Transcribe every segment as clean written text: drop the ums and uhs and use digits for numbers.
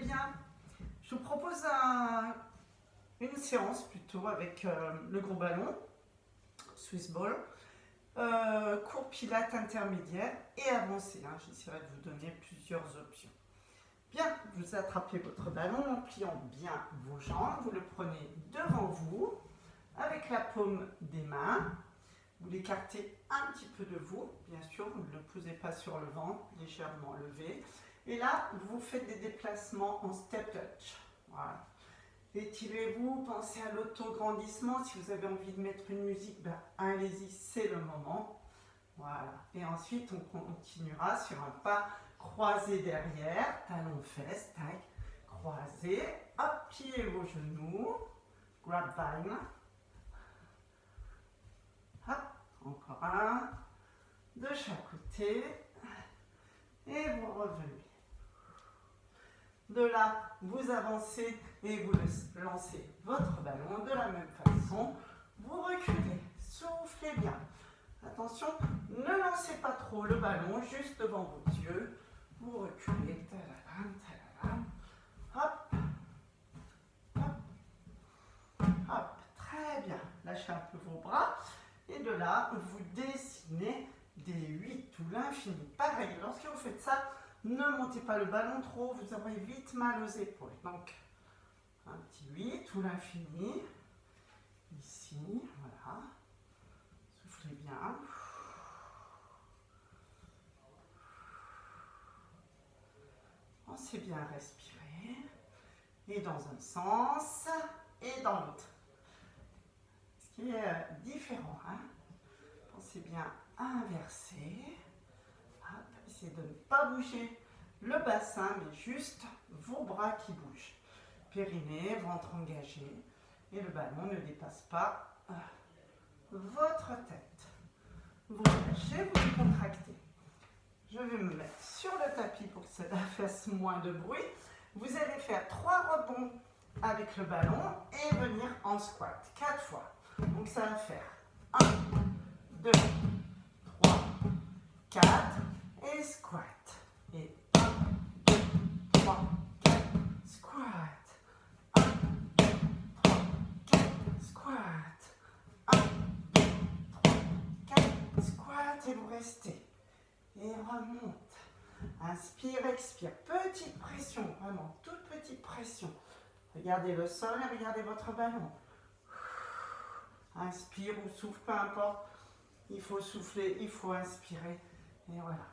bien. Je vous propose une séance plutôt avec le gros ballon, Swiss ball, court pilates intermédiaire et avancé. J'essaierai de vous donner plusieurs options. Bien, vous attrapez votre ballon en pliant bien vos jambes, vous le prenez devant vous avec la paume des mains. Vous l'écartez un petit peu de vous, bien sûr, vous ne le posez pas sur le ventre, légèrement levé. Et là, vous faites des déplacements en step touch. Voilà. Étirez-vous, pensez à l'autograndissement. Si vous avez envie de mettre une musique, ben, allez-y, c'est le moment. Voilà. Et ensuite, on continuera sur un pas croisé derrière, talon fesses, tac, croisé. Hop, pliez vos genoux, grapevine. Hop, encore un, de chaque côté, et vous revenez. De là, vous avancez et vous lancez votre ballon de la même façon. Vous reculez, soufflez bien. Attention, ne lancez pas trop le ballon juste devant vos yeux. Vous reculez, tadadam, tadadam. Hop, hop, hop, très bien. Lâchez un peu vos bras. Et de là, vous dessinez des 8 ou l'infini. Pareil, lorsque vous faites ça, ne montez pas le ballon trop, vous aurez vite mal aux épaules. Donc, un petit 8 ou l'infini. Ici, voilà. Soufflez bien. Pensez bien à respirer. Et dans un sens, et dans l'autre. Ce qui est différent. Pensez bien à inverser. Hop, essayez de ne pas bouger le bassin, mais juste vos bras qui bougent. Périnée, ventre engagé. Et le ballon ne dépasse pas votre tête. Vous lâchez, vous contractez. Je vais me mettre sur le tapis pour que ça fasse moins de bruit. Vous allez faire 3 rebonds avec le ballon et venir en squat 4 fois. Donc ça va faire 1, 2, 3, 4 et squat. Et 1, 2, 3, 4, squat. 1, 2, 3, 4, squat. 1, 2, 3, 4, squat et vous restez. Et remonte. Inspire, expire. Petite pression, vraiment toute petite pression. Regardez le sol et regardez votre ballon. Inspire ou souffle, peu importe. Il faut souffler, il faut inspirer. Et voilà.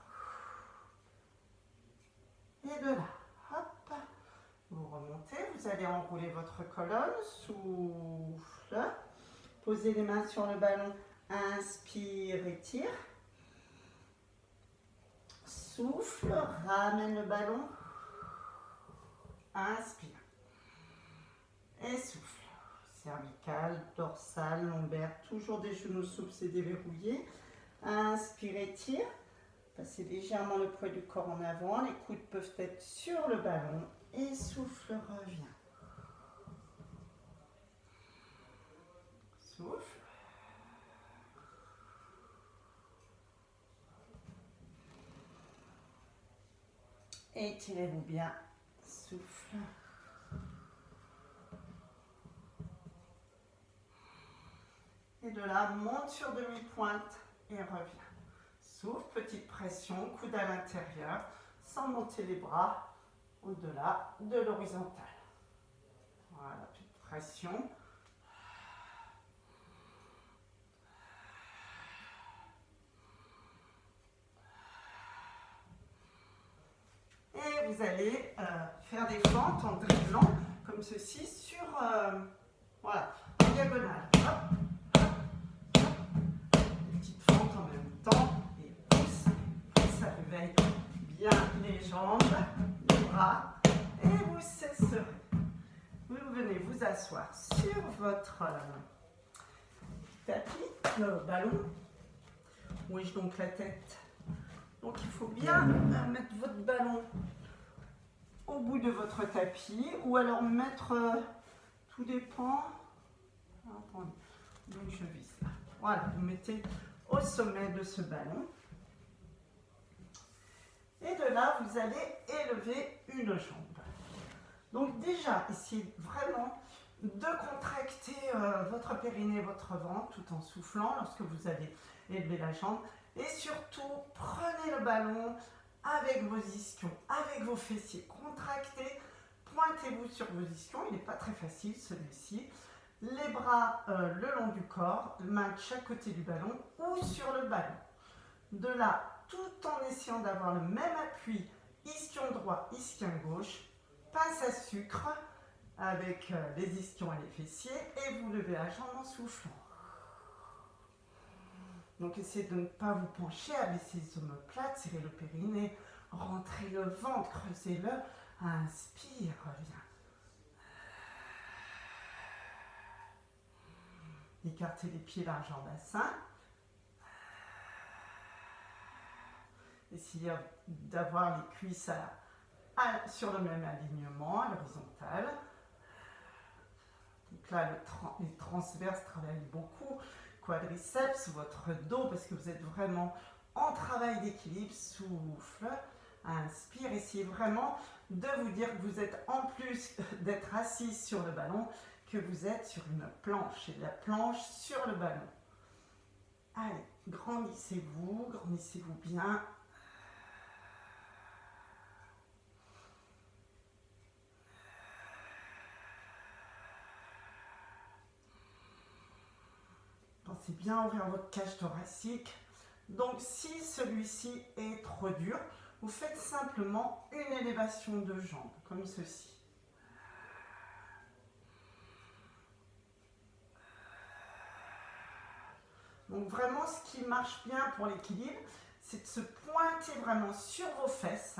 Et de là, hop, vous remontez. Vous allez enrouler votre colonne. Souffle. Posez les mains sur le ballon. Inspire, étire. Souffle, ramène le ballon. Inspire. Et souffle. Cervicale, dorsale, lombaire, toujours des genoux souples et déverrouillés. Inspire, étire. Passez légèrement le poids du corps en avant. Les coudes peuvent être sur le ballon. Et souffle, revient. Souffle. Étirez-vous bien. Souffle. Et de là, monte sur demi-pointe et revient. Souffle, petite pression, coude à l'intérieur, sans monter les bras au-delà de l'horizontale. Voilà, petite pression. Et vous allez faire des fentes en dribblant, comme ceci, sur, voilà, en diagonale. Hop, hop, hop. Une petite fente en même temps. Et pousse, ça réveille bien les jambes, les bras. Et vous cesserez. Vous venez vous asseoir sur votre tapis, le ballon. Oui, donc la tête. Donc il faut bien mettre votre ballon au bout de votre tapis ou alors mettre, tout dépend, attendez, donc je vise là. Voilà, vous mettez au sommet de ce ballon. Et de là, vous allez élever une jambe. Donc déjà, essayez vraiment de contracter votre périnée, votre ventre, tout en soufflant lorsque vous allez élever la jambe. Et surtout, prenez le ballon avec vos ischions, avec vos fessiers. Contractez, pointez-vous sur vos ischions. Il n'est pas très facile celui-ci. Les bras le long du corps, main de chaque côté du ballon ou sur le ballon. De là, tout en essayant d'avoir le même appui, ischion droit, ischion gauche, pince à sucre avec les ischions et les fessiers et vous levez la jambe en soufflant. Donc essayez de ne pas vous pencher, abaissez les omoplates, serrez le périnée, rentrez le ventre, creusez-le, inspire, reviens. Écartez les pieds large en bassin. Essayez d'avoir les cuisses sur le même alignement, à l'horizontale. Donc là, les transverses travaillent beaucoup. Quadriceps, votre dos, parce que vous êtes vraiment en travail d'équilibre. Souffle, inspire. Essayez vraiment de vous dire que vous êtes, en plus d'être assis sur le ballon, que vous êtes sur une planche, et de la planche sur le ballon. Allez, grandissez-vous bien. Pensez bien à ouvrir votre cage thoracique. Donc si celui-ci est trop dur, vous faites simplement une élévation de jambes, comme ceci. Donc vraiment, ce qui marche bien pour l'équilibre, c'est de se pointer vraiment sur vos fesses.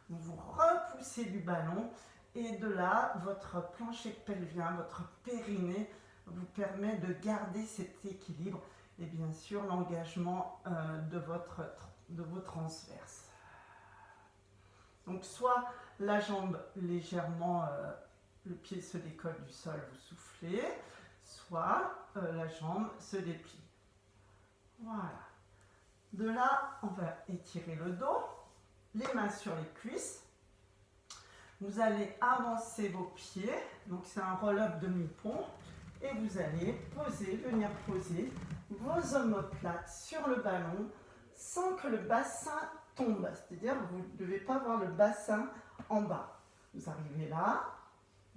Vous vous repoussez du ballon et de là, votre plancher pelvien, votre périnée vous permet de garder cet équilibre et bien sûr l'engagement de vos transverses. Donc soit la jambe légèrement, le pied se décolle du sol, vous soufflez, soit la jambe se déplie. Voilà. De là, on va étirer le dos, les mains sur les cuisses. Vous allez avancer vos pieds, donc c'est un roll-up demi-pont. Et vous allez venir poser vos omoplates sur le ballon sans que le bassin tombe. C'est-à-dire que vous ne devez pas avoir le bassin en bas. Vous arrivez là,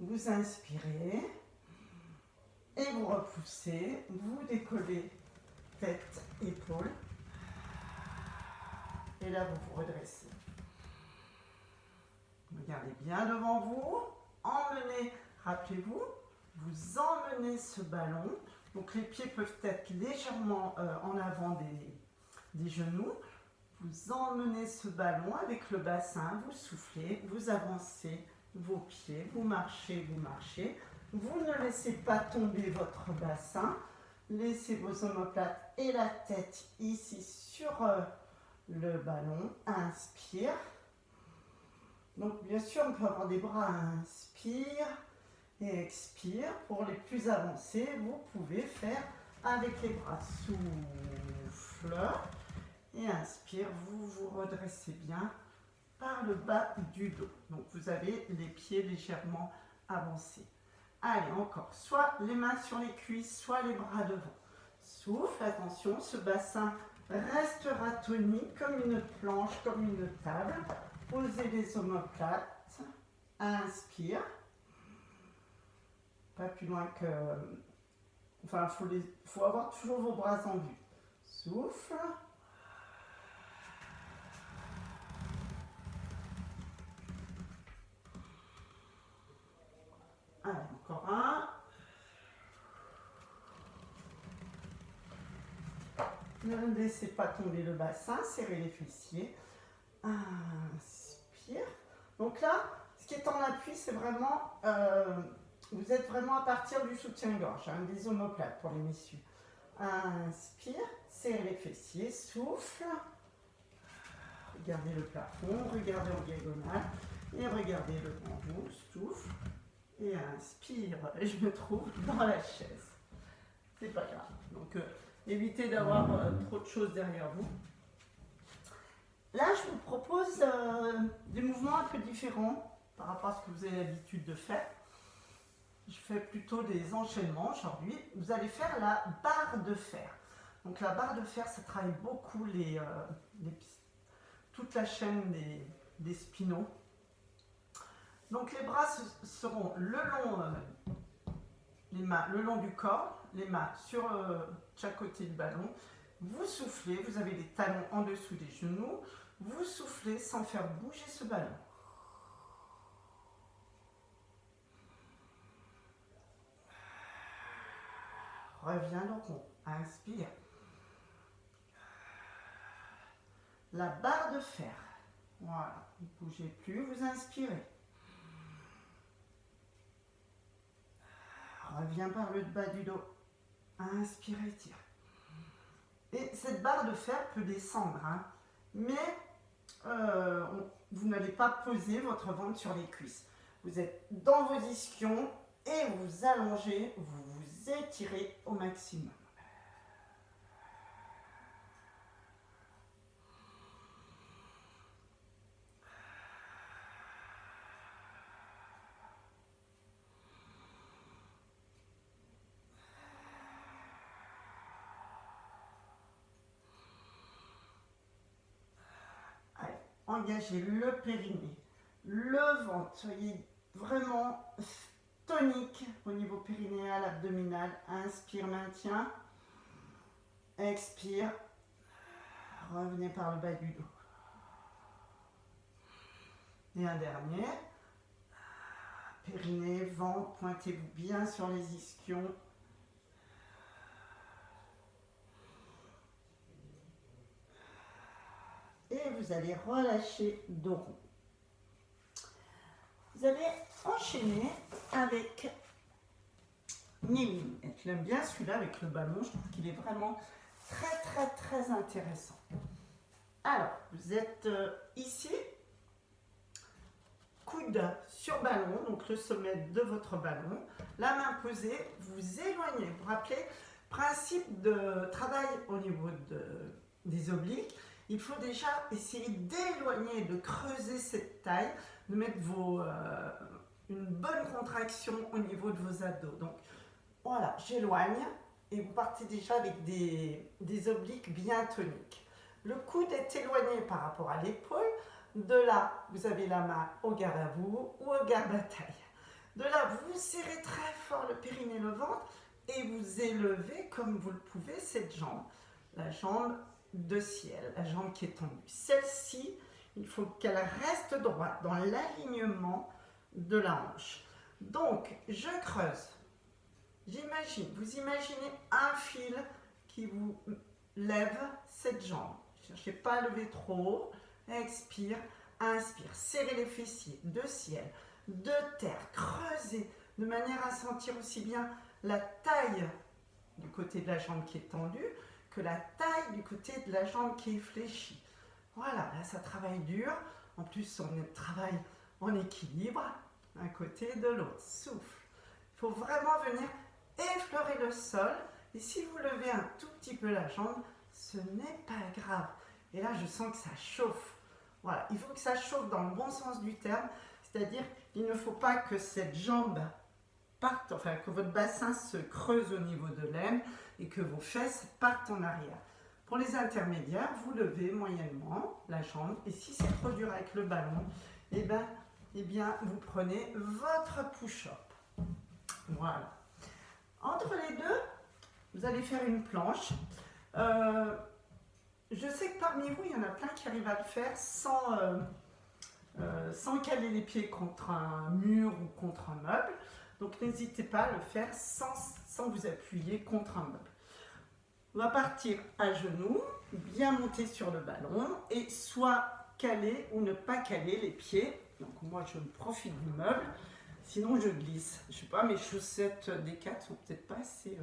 vous inspirez et vous repoussez. Vous décollez tête, épaules. Et là, vous vous redressez. Regardez bien devant vous. Emmenez, rappelez-vous, vous emmenez ce ballon, donc les pieds peuvent être légèrement en avant des genoux. Vous emmenez ce ballon avec le bassin, vous soufflez, vous avancez vos pieds, vous marchez. Vous ne laissez pas tomber votre bassin, laissez vos omoplates et la tête ici sur le ballon. Inspire. Donc bien sûr, on peut avoir des bras, inspire. Et expire. Pour les plus avancés, vous pouvez faire avec les bras. Souffle. Et inspire. Vous vous redressez bien par le bas du dos. Donc vous avez les pieds légèrement avancés. Allez, encore. Soit les mains sur les cuisses, soit les bras devant. Souffle. Attention, ce bassin restera tonique comme une planche, comme une table. Posez les omoplates. Inspire. Pas plus loin que... Enfin, faut avoir toujours vos bras en vue. Souffle. Allez, encore un. Ne laissez pas tomber le bassin, serrez les fessiers. Inspire. Donc là, ce qui est en appui, c'est vraiment... vous êtes vraiment à partir du soutien-gorge, des omoplates pour les messieurs. Inspire, serrez les fessiers, souffle. Regardez le plafond, regardez en diagonale et regardez devant vous, souffle. Et inspire, et je me trouve dans la chaise. C'est pas grave. Donc, évitez d'avoir trop de choses derrière vous. Là, je vous propose des mouvements un peu différents par rapport à ce que vous avez l'habitude de faire. Je fais plutôt des enchaînements aujourd'hui. Vous allez faire la barre de fer. Donc la barre de fer, ça travaille beaucoup toute la chaîne des spinaux. Donc les bras seront le long du corps, les mains sur chaque côté du ballon. Vous soufflez, vous avez les talons en dessous des genoux. Vous soufflez sans faire bouger ce ballon. Reviens le rond. Inspire. La barre de fer. Voilà. Ne bougez plus, vous inspirez. Reviens par le bas du dos. Inspirez, tire. Et cette barre de fer peut descendre, hein, mais vous n'allez pas poser votre ventre sur les cuisses. Vous êtes dans vos ischions et vous allongez, vous vous étirez au maximum. Allez, engagez le périnée, le ventre, soyez vraiment tonique au niveau périnéal, abdominal. Inspire, maintien. Expire. Revenez par le bas du dos. Et un dernier. Périnée, ventre, pointez-vous bien sur les ischions. Et vous allez relâcher dos rond. Vous allez enchaîner avec Kneeling. Je l'aime bien celui-là avec le ballon, je trouve qu'il est vraiment très intéressant. Alors, vous êtes ici, coude sur ballon, donc le sommet de votre ballon, la main posée, vous éloignez. Vous vous rappelez, principe de travail au niveau des obliques, il faut déjà essayer d'éloigner, de creuser cette taille, de mettre une bonne contraction au niveau de vos abdos. Donc voilà, j'éloigne et vous partez déjà avec des obliques bien toniques. Le coude est éloigné par rapport à l'épaule. De là, vous avez la main au garde à vous ou au garde à taille. De là, vous serrez très fort le périnée, le ventre et vous élevez comme vous le pouvez cette jambe. La jambe de ciel, la jambe qui est tendue. Celle-ci, il faut qu'elle reste droite dans l'alignement de la hanche. Donc, je creuse. Vous imaginez un fil qui vous lève cette jambe. Ne cherchez pas à lever trop haut. Expire, inspire. Serrez les fessiers de ciel, de terre. Creusez de manière à sentir aussi bien la taille du côté de la jambe qui est tendue que la taille du côté de la jambe qui est fléchie. Voilà, là ça travaille dur. En plus, on travaille en équilibre d'un côté et de l'autre. Souffle. Il faut vraiment venir effleurer le sol. Et si vous levez un tout petit peu la jambe, ce n'est pas grave. Et là, je sens que ça chauffe. Voilà, il faut que ça chauffe dans le bon sens du terme. C'est-à-dire, il ne faut pas que cette jambe parte, enfin que votre bassin se creuse au niveau de l'aine et que vos fesses partent en arrière. Pour les intermédiaires, vous levez moyennement la jambe et si c'est trop dur avec le ballon, eh bien vous prenez votre push-up. Voilà. Entre les deux, vous allez faire une planche. Je sais que parmi vous, il y en a plein qui arrivent à le faire sans caler les pieds contre un mur ou contre un meuble. Donc n'hésitez pas à le faire sans vous appuyer contre un meuble. On va partir à genoux, bien monter sur le ballon et soit caler ou ne pas caler les pieds. Donc moi je profite du meuble, sinon je glisse. Je ne sais pas, mes chaussettes D4 sont peut-être pas assez...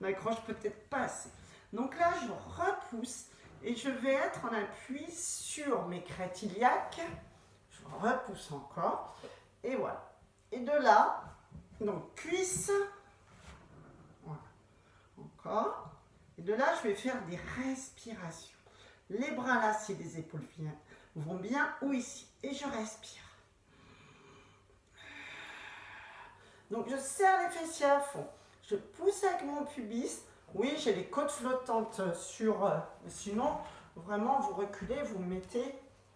m'accroche peut-être pas assez. Donc là je repousse et je vais être en appui sur mes crêtes iliaques. Je repousse encore et voilà. Et de là, donc cuisse, voilà, encore. Et de là, je vais faire des respirations. Les bras là, si les épaules vont bien, ou ici. Et je respire. Donc je serre les fessiers à fond. Je pousse avec mon pubis. Oui, j'ai les côtes flottantes sur... sinon, vraiment, vous reculez, vous mettez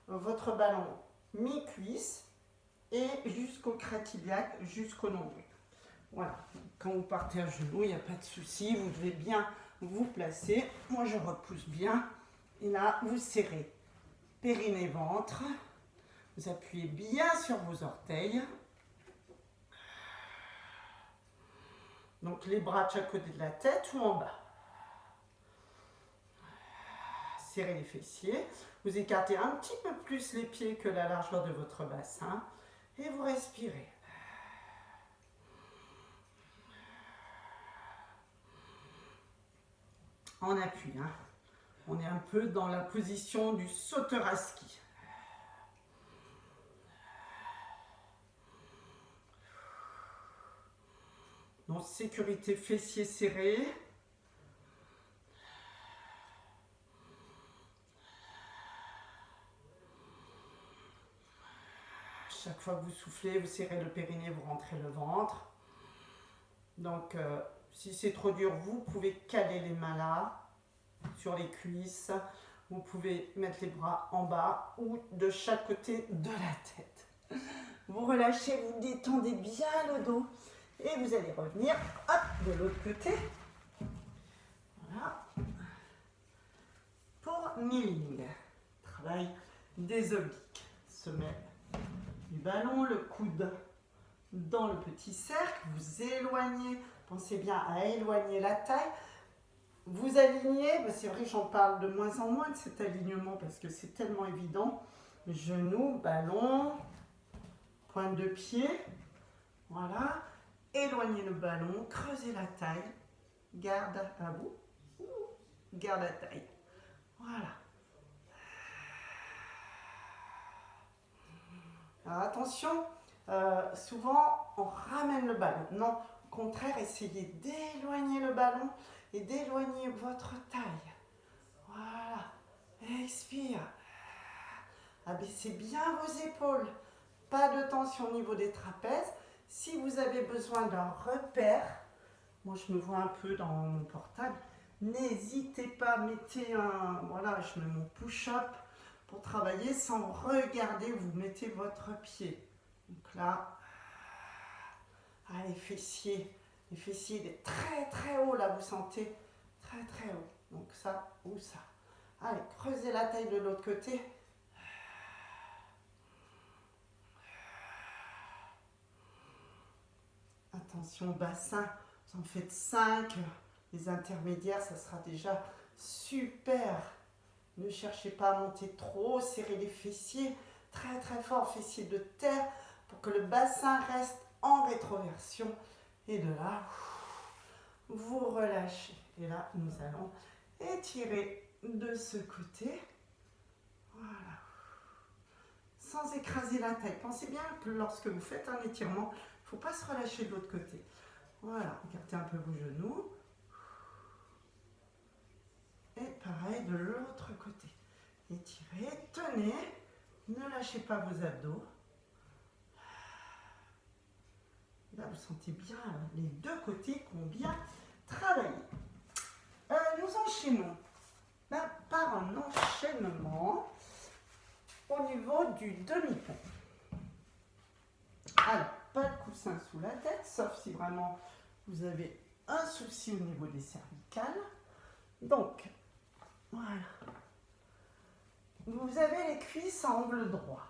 votre ballon mi-cuisse et jusqu'au crête-iliaque, jusqu'au nombril. Voilà. Quand vous partez à genoux, il n'y a pas de souci. Vous devez bien vous placer. Moi, je repousse bien. Et là, vous serrez périnée, ventre. Vous appuyez bien sur vos orteils. Donc, les bras de chaque côté de la tête ou en bas. Serrez les fessiers. Vous écartez un petit peu plus les pieds que la largeur de votre bassin. Et vous respirez. En appui, hein. On est un peu dans la position du sauteur à ski. Donc, sécurité, fessiers serrés. Chaque fois que vous soufflez, vous serrez le périnée, vous rentrez le ventre. Donc, si c'est trop dur, vous pouvez caler les mains là, sur les cuisses. Vous pouvez mettre les bras en bas ou de chaque côté de la tête. Vous relâchez, vous détendez bien le dos. Et vous allez revenir, hop, de l'autre côté. Voilà. Pour kneeling. Travail des obliques. Semelle du ballon, le coude dans le petit cercle. Vous éloignez, pensez bien à éloigner la taille. Vous alignez, c'est vrai que j'en parle de moins en moins de cet alignement parce que c'est tellement évident. Genoux, ballon, pointe de pied. Voilà. Éloignez le ballon, creusez la taille. Garde à vous. Garde la taille. Voilà. Alors attention, souvent on ramène le ballon. Non, au contraire, essayez d'éloigner le ballon et d'éloigner votre taille. Voilà. Expire. Abaissez bien vos épaules. Pas de tension au niveau des trapèzes. Si vous avez besoin d'un repère, moi je me vois un peu dans mon portable, n'hésitez pas, mettez un... Voilà, je mets mon push-up pour travailler sans regarder, vous mettez votre pied. Donc là, les fessiers très très haut là, vous sentez très très haut. Donc ça ou ça. Allez, creusez la taille de l'autre côté. Attention bassin, vous en faites 5. Les intermédiaires, ça sera déjà super. Ne cherchez pas à monter trop, serrez les fessiers très très fort, fessiers de terre, pour que le bassin reste en rétroversion. Et de là, vous relâchez. Et là, nous allons étirer de ce côté. Voilà. Sans écraser la taille. Pensez bien que lorsque vous faites un étirement, il ne faut pas se relâcher de l'autre côté. Voilà, écartez un peu vos genoux. Et pareil de l'autre côté. Étirez, tenez, ne lâchez pas vos abdos. Là, vous sentez bien les deux côtés qui ont bien travaillé. Nous enchaînons par un enchaînement au niveau du demi-pont. Alors, pas de coussin sous la tête, sauf si vraiment vous avez un souci au niveau des cervicales. Donc, voilà. Vous avez les cuisses à angle droit.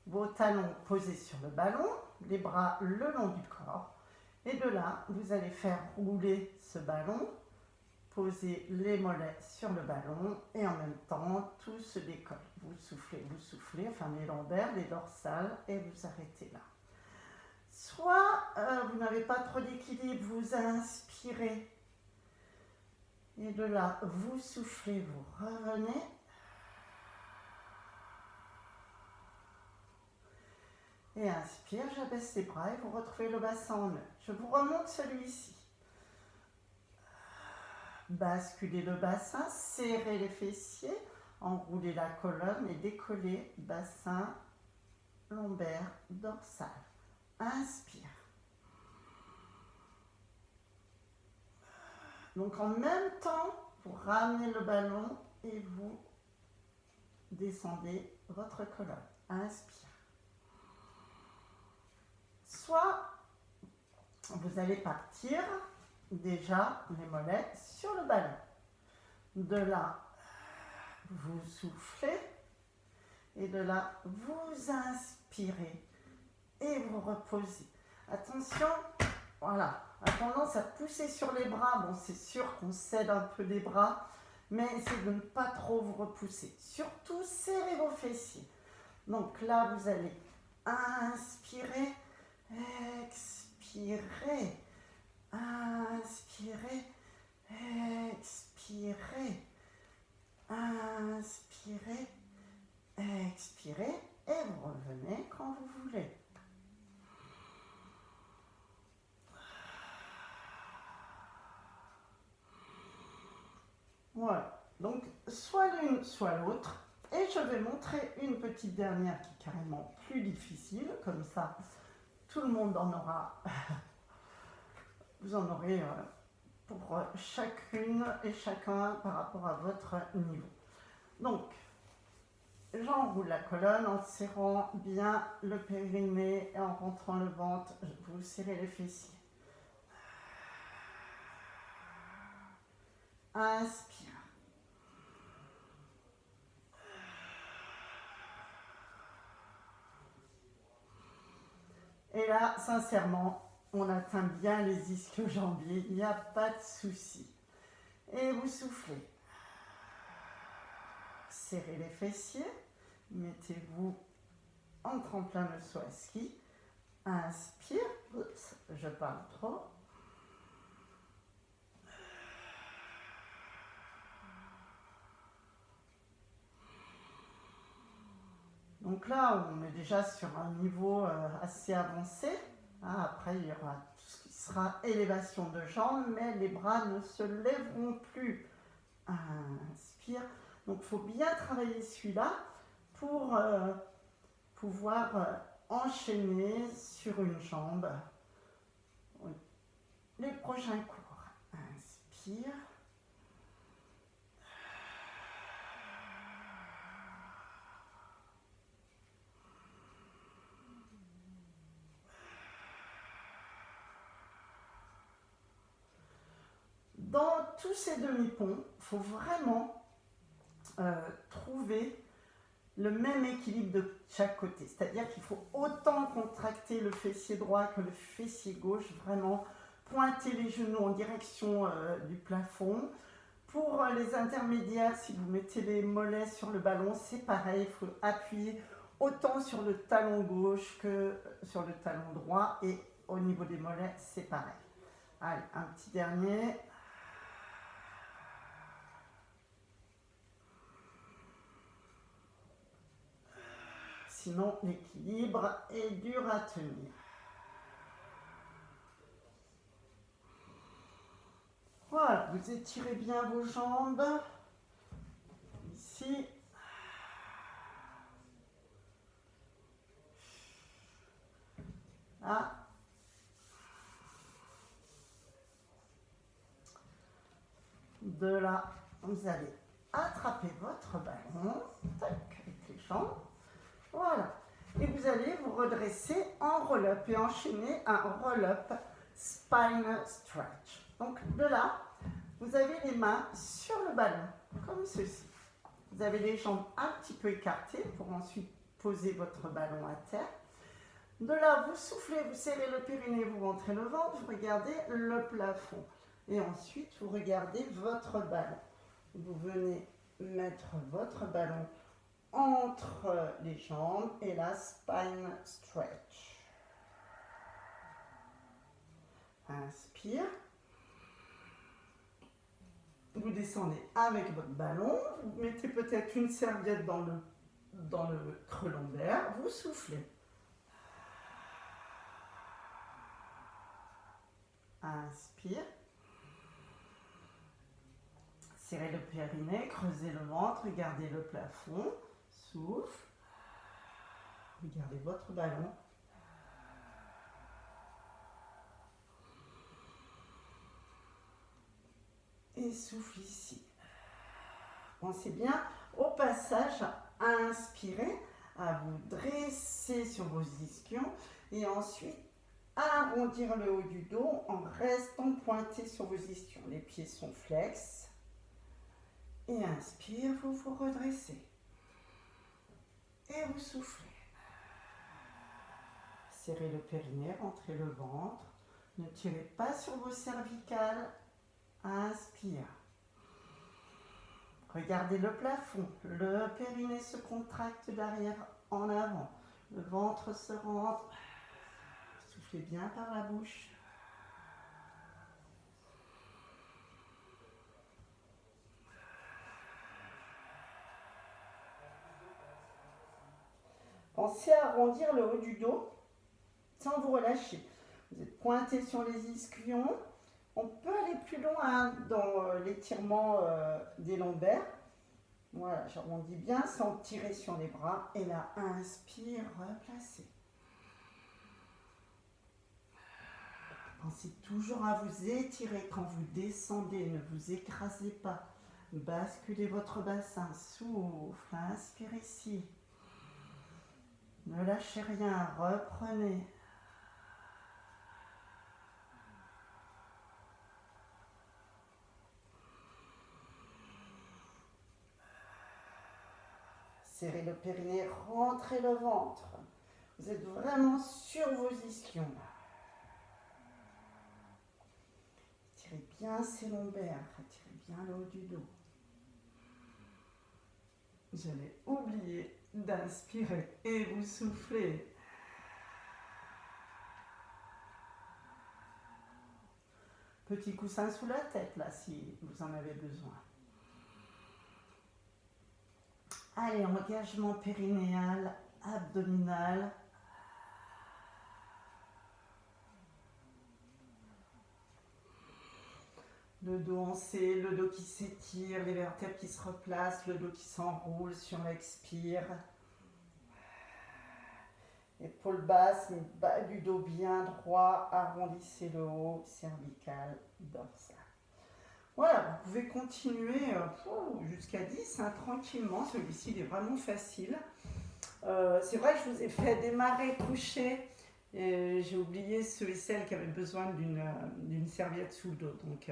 Vos talons posés sur le ballon, les bras le long du corps. Et de là, vous allez faire rouler ce ballon, poser les mollets sur le ballon et en même temps, tout se décolle. Vous soufflez, enfin les lombaires, les dorsales et vous arrêtez là. Soit vous n'avez pas trop d'équilibre, vous inspirez. Et de là, vous soufflez, vous revenez. Et inspire, j'abaisse les bras et vous retrouvez le bassin en neutre. Je vous remonte celui-ci. Basculez le bassin, serrez les fessiers, enroulez la colonne et décollez bassin, lombaire, dorsal. Inspire. Donc en même temps, vous ramenez le ballon et vous descendez votre colonne. Inspire. Soit vous allez partir déjà les mollets sur le ballon. De là, vous soufflez et de là, vous inspirez et vous reposez. Attention, voilà, a tendance à pousser sur les bras. Bon, c'est sûr qu'on cède un peu des bras, mais essayez de ne pas trop vous repousser. Surtout, serrez vos fessiers. Donc là, vous allez inspirer, expirer, inspirer, expirer, inspirer, expirer, et vous revenez quand vous voulez. Voilà, donc soit l'une, soit l'autre. Et je vais montrer une petite dernière qui est carrément plus difficile, comme ça tout le monde en aura, vous en aurez pour chacune et chacun par rapport à votre niveau. Donc, j'enroule la colonne en serrant bien le périnée et en rentrant le ventre, vous serrez les fessiers. Inspire. Et là, sincèrement, on atteint bien les ischio-jambiers, il n'y a pas de souci. Et vous soufflez. Serrez les fessiers, mettez-vous en tremplin de saut à ski. Inspire, oups, je parle trop. Donc là, on est déjà sur un niveau assez avancé. Après, il y aura tout ce qui sera élévation de jambes, mais les bras ne se lèveront plus. Inspire. Donc, il faut bien travailler celui-là pour pouvoir enchaîner sur une jambe les prochains cours. Inspire. Dans tous ces demi-ponts, il faut vraiment trouver le même équilibre de chaque côté. C'est-à-dire qu'il faut autant contracter le fessier droit que le fessier gauche, vraiment pointer les genoux en direction du plafond. Pour les intermédiaires, si vous mettez les mollets sur le ballon, c'est pareil, il faut appuyer autant sur le talon gauche que sur le talon droit, et au niveau des mollets, c'est pareil. Allez, un petit dernier. Sinon, l'équilibre est dur à tenir. Voilà, vous étirez bien vos jambes. Ici. Là. De là, vous allez attraper votre ballon. Tac, avec les jambes. Voilà. Et vous allez vous redresser en roll-up et enchaîner un roll-up spine stretch. Donc de là, vous avez les mains sur le ballon, comme ceci. Vous avez les jambes un petit peu écartées pour ensuite poser votre ballon à terre. De là, vous soufflez, vous serrez le périnée, vous rentrez le ventre, vous regardez le plafond. Et ensuite, vous regardez votre ballon. Vous venez mettre votre ballon entre les jambes et la spine stretch. Inspire. Vous descendez avec votre ballon. Vous mettez peut-être une serviette dans le creux lombaire. Vous soufflez. Inspire. Serrez le périnée, creusez le ventre, regardez le plafond. Souffle. Regardez votre ballon. Et souffle ici. Pensez bien au passage à inspirer, à vous dresser sur vos ischions et ensuite arrondir le haut du dos en restant pointé sur vos ischions. Les pieds sont flex. Et inspire, vous vous redressez. Et vous soufflez. Serrez le périnée, rentrez le ventre. Ne tirez pas sur vos cervicales. Inspire. Regardez le plafond. Le périnée se contracte d'arrière en avant. Le ventre se rentre. Soufflez bien par la bouche. Pensez à arrondir le haut du dos sans vous relâcher. Vous êtes pointé sur les ischions. On peut aller plus loin dans l'étirement des lombaires. Voilà, j'arrondis bien sans tirer sur les bras. Et là, inspire, replacez. Pensez toujours à vous étirer quand vous descendez. Ne vous écrasez pas. Basculez votre bassin. Souffle, inspire ici. Ne lâchez rien, reprenez. Serrez le périnée, rentrez le ventre. Vous êtes vraiment sur vos ischions. Tirez bien ces lombaires, tirez bien le haut du dos. J'avais oublié d'inspirer et vous soufflez. Petit coussin sous la tête là si vous en avez besoin. Allez, engagement périnéal, abdominal. Le dos en C, le dos qui s'étire, les vertèbres qui se replacent, le dos qui s'enroule sur l'expire. Épaules basses, mais bas du dos bien droit, arrondissez le haut, cervical, dorsal. Voilà, vous pouvez continuer jusqu'à 10, tranquillement. Celui-ci, il est vraiment facile. C'est vrai que je vous ai fait démarrer couché. J'ai oublié ceux et celles qui avaient besoin d'une serviette sous le dos. Donc,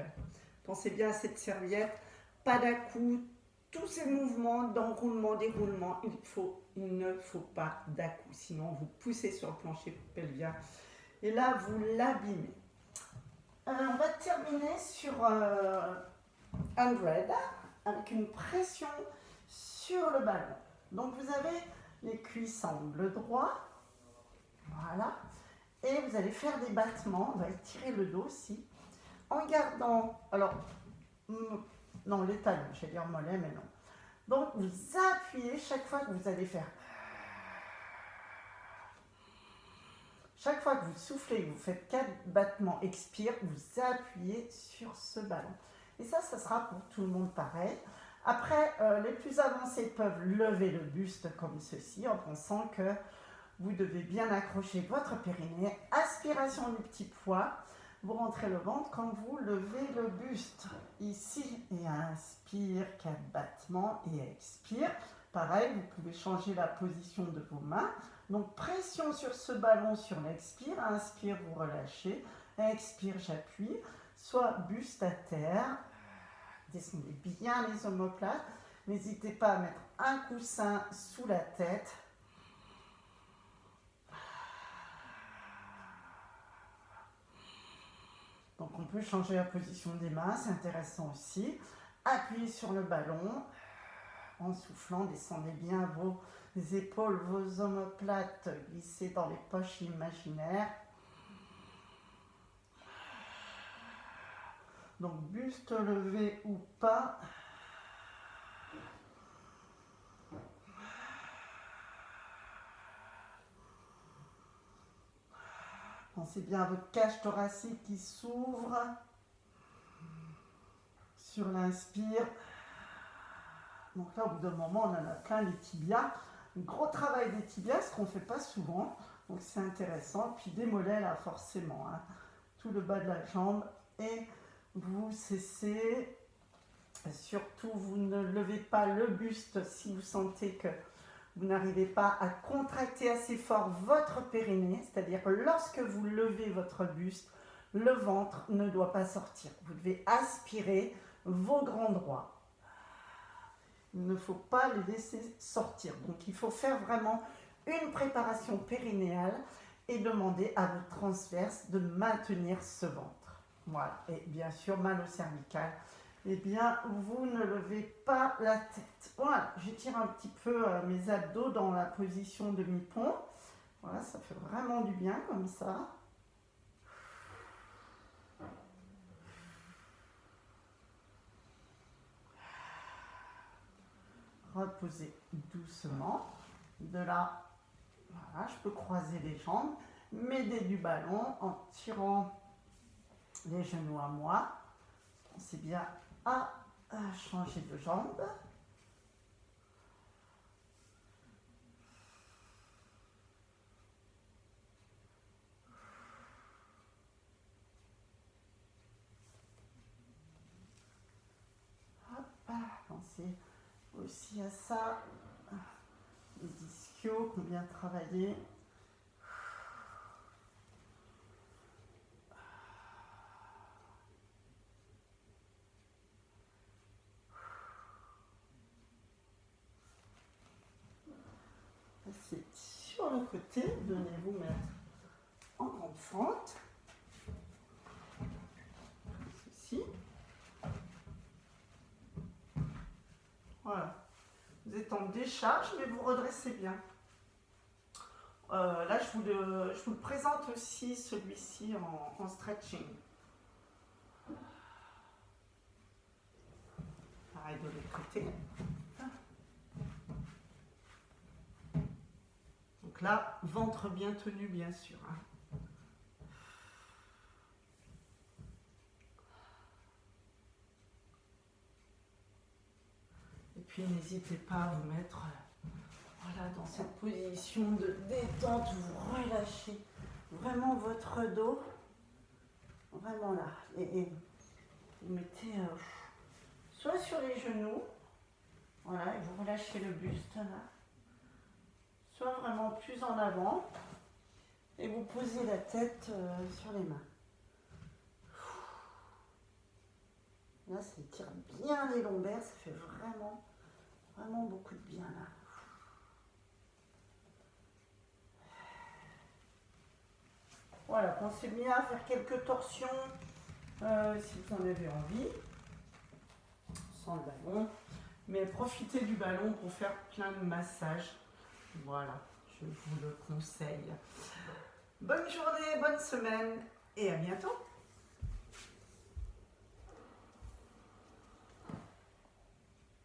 pensez bien à cette serviette. Pas d'à-coups. Tous ces mouvements d'enroulement, déroulement, il ne faut pas d'à-coups. Sinon, vous poussez sur le plancher pelvien. Et là, vous l'abîmez. On va terminer sur 100 avec une pression sur le ballon. Donc vous avez les cuisses en angle droit, voilà, et vous allez faire des battements. On va étirer le dos aussi, en gardant, alors, non, les talons, j'allais dire mollet, mais non. Donc vous appuyez chaque fois que vous allez faire. Chaque fois que vous soufflez, vous faites 4 battements, expire, vous appuyez sur ce ballon. Et ça sera pour tout le monde pareil. Après, les plus avancés peuvent lever le buste comme ceci, en pensant que vous devez bien accrocher votre périnée. Aspiration du petit poids. Vous rentrez le ventre quand vous levez le buste. Ici, et inspire, 4 battements, et expire. Pareil, vous pouvez changer la position de vos mains. Donc, pression sur ce ballon sur l'expire. Inspire, vous relâchez. Expire, j'appuie. Soit buste à terre. Descendez bien les omoplates. N'hésitez pas à mettre un coussin sous la tête. Donc, on peut changer la position des mains. C'est intéressant aussi. Appuyez sur le ballon. En soufflant, descendez bien vos épaules, vos omoplates, glissez dans les poches imaginaires. Donc buste levé ou pas. Pensez bien à votre cage thoracique qui s'ouvre sur l'inspire. Donc là, au bout d'un moment, on en a plein les tibias. Un gros travail des tibias, ce qu'on ne fait pas souvent. Donc c'est intéressant. Puis des mollets, là, forcément. Tout le bas de la jambe. Et vous cessez. Surtout, vous ne levez pas le buste si vous sentez que vous n'arrivez pas à contracter assez fort votre périnée, c'est-à-dire que lorsque vous levez votre buste, le ventre ne doit pas sortir. Vous devez aspirer vos grands droits. Il ne faut pas les laisser sortir. Donc il faut faire vraiment une préparation périnéale et demander à votre transverse de maintenir ce ventre. Voilà. Et bien sûr, mal au cervical. Eh bien, vous ne levez pas la tête. Voilà, j'étire un petit peu mes abdos dans la position demi-pont. Voilà, ça fait vraiment du bien comme ça. Reposez doucement. De là, voilà, je peux croiser les jambes, m'aider du ballon en tirant les genoux à moi. Pensez bien à changer de jambe. Hop, pensez aussi à ça. Les ischios qu'on vient travailler. Passez sur le côté, venez-vous mettre en grande fente. Ceci. Voilà. Vous êtes en décharge, mais vous redressez bien. Là, je vous le présente aussi, celui-ci, en stretching. Pareil de l'autre côté. Donc là, ventre bien tenu, bien sûr. Et puis, n'hésitez pas à vous mettre voilà, dans cette position de détente. Vous relâchez vraiment votre dos. Vraiment là. Et vous mettez soit sur les genoux. Voilà, et vous relâchez le buste là. Soit vraiment plus en avant. Et vous posez la tête sur les mains. Là, ça étire bien les lombaires. Ça fait vraiment, vraiment beaucoup de bien là. Voilà, pensez bien à faire quelques torsions si vous en avez envie. Sans le ballon. Mais profitez du ballon pour faire plein de massages. Voilà, je vous le conseille. Bonne journée, bonne semaine et à bientôt.